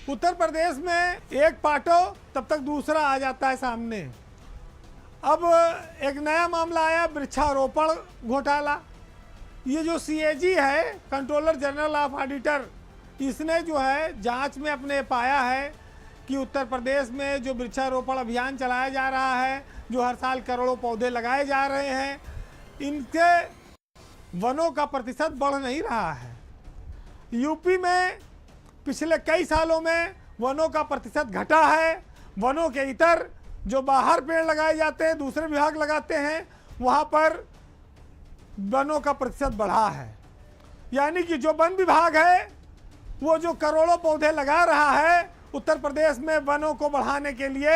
उत्तर प्रदेश में एक पाटो तब तक दूसरा आ जाता है सामने। अब एक नया मामला आया, वृक्षारोपण घोटाला। ये जो सीएजी है, कंट्रोलर जनरल ऑफ ऑडिटर, इसने जो है जांच में अपने पाया है कि उत्तर प्रदेश में जो वृक्षारोपण अभियान चलाया जा रहा है, जो हर साल करोड़ों पौधे लगाए जा रहे हैं, इनके वनों का प्रतिशत बढ़ नहीं रहा है। यूपी में पिछले कई सालों में वनों का प्रतिशत घटा है। वनों के इतर जो बाहर पेड़ लगाए जाते हैं, दूसरे विभाग लगाते हैं, वहाँ पर वनों का प्रतिशत बढ़ा है। यानी कि जो वन विभाग है वो जो करोड़ों पौधे लगा रहा है उत्तर प्रदेश में वनों को बढ़ाने के लिए,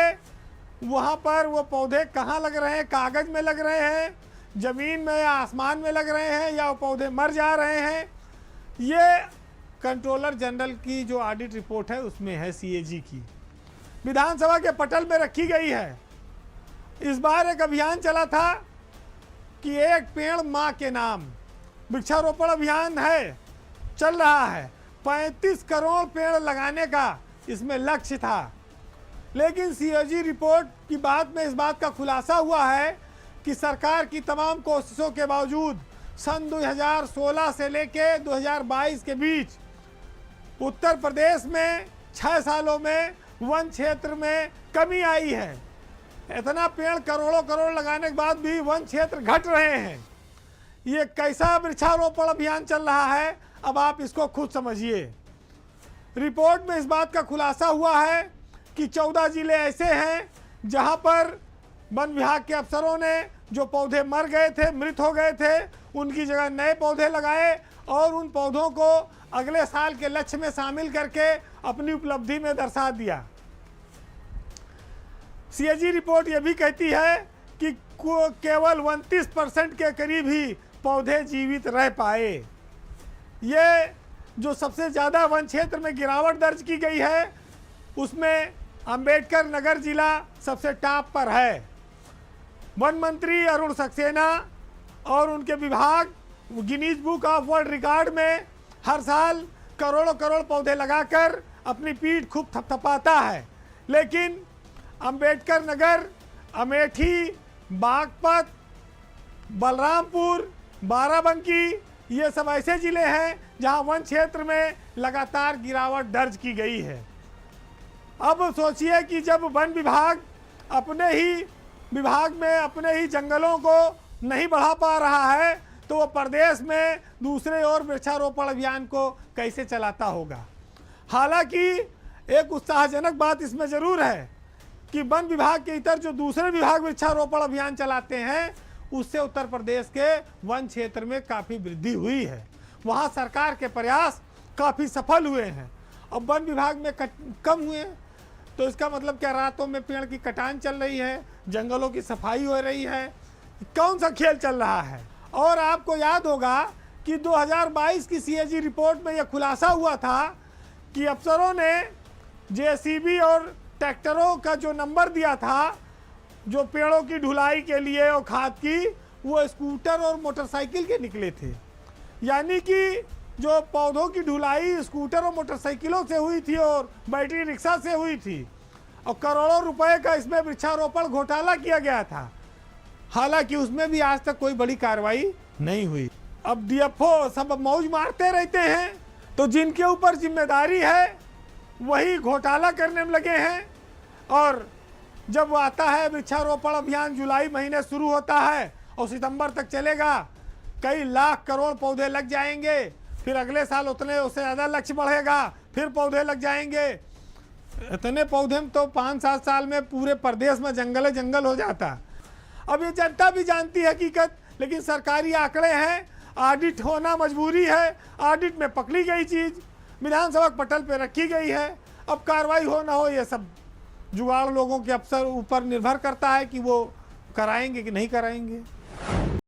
वहाँ पर वो पौधे कहाँ लग रहे हैं? कागज में लग रहे हैं, जमीन में या आसमान में लग रहे हैं, या वो पौधे मर जा रहे हैं। ये कंट्रोलर जनरल की जो ऑडिट रिपोर्ट है उसमें है, सीएजी की, विधानसभा के पटल में रखी गई है। इस बार एक अभियान चला था कि एक पेड़ माँ के नाम, वृक्षारोपण अभियान है, चल रहा है। 35 करोड़ पेड़ लगाने का इसमें लक्ष्य था। लेकिन सीएजी रिपोर्ट की बात में इस बात का खुलासा हुआ है कि सरकार की तमाम कोशिशों के बावजूद सन 2016 से लेके 2022 के बीच उत्तर प्रदेश में 6 सालों में वन क्षेत्र में कमी आई है। इतना पेड़ करोड़ों करोड़ लगाने के बाद भी वन क्षेत्र घट रहे हैं। ये कैसा वृक्षारोपण अभियान चल रहा है, अब आप इसको खुद समझिए। रिपोर्ट में इस बात का खुलासा हुआ है कि 14 जिले ऐसे हैं जहां पर वन विभाग के अफसरों ने जो पौधे मर गए थे, मृत हो गए थे, उनकी जगह नए पौधे लगाए और उन पौधों को अगले साल के लक्ष्य में शामिल करके अपनी उपलब्धि में दर्शा दिया। सीएजी रिपोर्ट ये भी कहती है कि केवल 29% के करीब ही पौधे जीवित रह पाए। ये जो सबसे ज़्यादा वन क्षेत्र में गिरावट दर्ज की गई है उसमें अंबेडकर नगर जिला सबसे टॉप पर है। वन मंत्री अरुण सक्सेना और उनके विभाग Guinness book of world record में हर साल करोड़ों करोड़ पौधे लगाकर अपनी पीठ खूब थपथपाता है। लेकिन अंबेडकर नगर, अमेठी, बागपत, बलरामपुर, बाराबंकी, ये सब ऐसे ज़िले हैं जहां वन क्षेत्र में लगातार गिरावट दर्ज की गई है। अब सोचिए कि जब वन विभाग अपने ही विभाग में अपने ही जंगलों को नहीं बढ़ा पा रहा है तो वो प्रदेश में दूसरे और वृक्षारोपण अभियान को कैसे चलाता होगा। हालांकि एक उत्साहजनक बात इसमें ज़रूर है कि वन विभाग के इतर जो दूसरे विभाग वृक्षारोपण अभियान चलाते हैं उससे उत्तर प्रदेश के वन क्षेत्र में काफ़ी वृद्धि हुई है। वहाँ सरकार के प्रयास काफ़ी सफल हुए हैं। अब वन विभाग में कम हुए तो इसका मतलब क्या, रातों में पेड़ की कटान चल रही है, जंगलों की सफाई हो रही है, कौन सा खेल चल रहा है। और आपको याद होगा कि 2022 की सीएजी रिपोर्ट में यह खुलासा हुआ था कि अफसरों ने जेसीबी और ट्रैक्टरों का जो नंबर दिया था जो पेड़ों की ढुलाई के लिए और खाद की, वो स्कूटर और मोटरसाइकिल के निकले थे। यानी कि जो पौधों की ढुलाई स्कूटर और मोटरसाइकिलों से हुई थी और बैटरी रिक्शा से हुई थी और करोड़ों रुपए का इसमें वृक्षारोपण घोटाला किया गया था। हालांकि उसमें भी आज तक कोई बड़ी कार्रवाई नहीं हुई। अब डीएफओ सब मौज मारते रहते हैं, तो जिनके ऊपर जिम्मेदारी है वही घोटाला करने में लगे हैं। और जब वो आता है वृक्षारोपण अभियान, जुलाई महीने शुरू होता है और सितंबर तक चलेगा, कई लाख करोड़ पौधे लग जाएंगे, फिर अगले साल उतने उससे ज़्यादा लक्ष्य बढ़ेगा, फिर पौधे लग जाएंगे। इतने पौधे में तो 5-7 साल में पूरे प्रदेश में जंगल जंगल हो जाता। अब ये जनता भी जानती है हकीकत, लेकिन सरकारी आंकड़े हैं, ऑडिट होना मजबूरी है। ऑडिट में पकड़ी गई चीज़ विधानसभा पटल पे रखी गई है। अब कार्रवाई हो ना हो ये सब जुगाड़ लोगों के अफसर ऊपर निर्भर करता है कि वो कराएंगे कि नहीं कराएंगे।